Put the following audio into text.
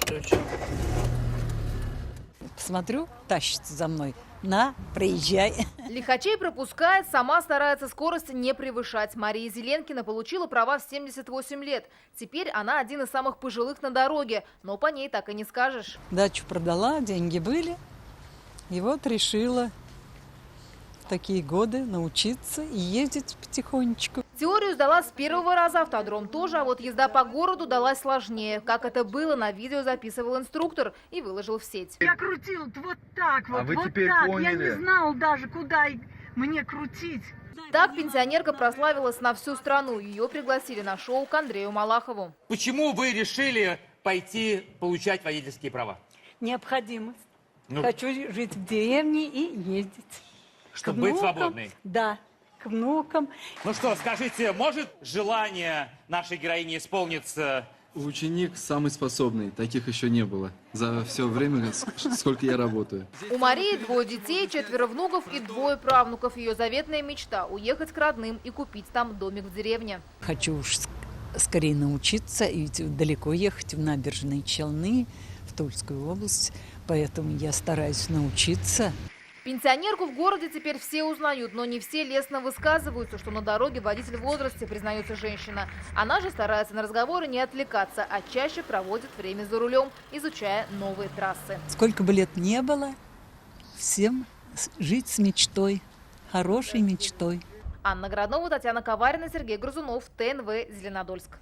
устойчиво. Смотрю, тащится за мной. На, проезжай. Лихачей пропускает, сама старается скорость не превышать. Мария Зеленкина получила права в 78 лет. Теперь она один из самых пожилых на дороге, но по ней так и не скажешь. Дачу продала, деньги были. И вот решила в такие годы научиться и ездить потихонечку. Теорию сдала с первого раза, автодром тоже, а вот езда по городу далась сложнее. Как это было, на видео записывал инструктор и выложил в сеть. Я крутил вот так вот, вы вот теперь так. поняли? Я не знал даже, куда мне крутить. Так пенсионерка прославилась на всю страну. Ее пригласили на шоу к Андрею Малахову. Почему вы решили пойти получать водительские права? Необходимость. Ну, Хочу жить в деревне и ездить. чтобы К быть внукам. свободной. Да, к внукам. Ну что, скажите, может желание нашей героини исполниться? Ученик самый способный, таких еще не было за все время, сколько я работаю. У Марии 2 детей, 4 внуков и 2 правнуков. Ее заветная мечта – уехать к родным и купить там домик в деревне. Хочу уж скорее научиться, и далеко ехать в Набережные Челны, в Тульскую область. Поэтому я стараюсь научиться. Пенсионерку в городе теперь все узнают, но не все лестно высказываются, что на дороге водитель в возрасте, признается женщина. Она же старается на разговоры не отвлекаться, а чаще проводит время за рулем, изучая новые трассы. Сколько бы лет не было, всем жить с мечтой, хорошей мечтой. Анна Городнова, Татьяна Коварина, Сергей Грузунов, ТНВ, Зеленодольск.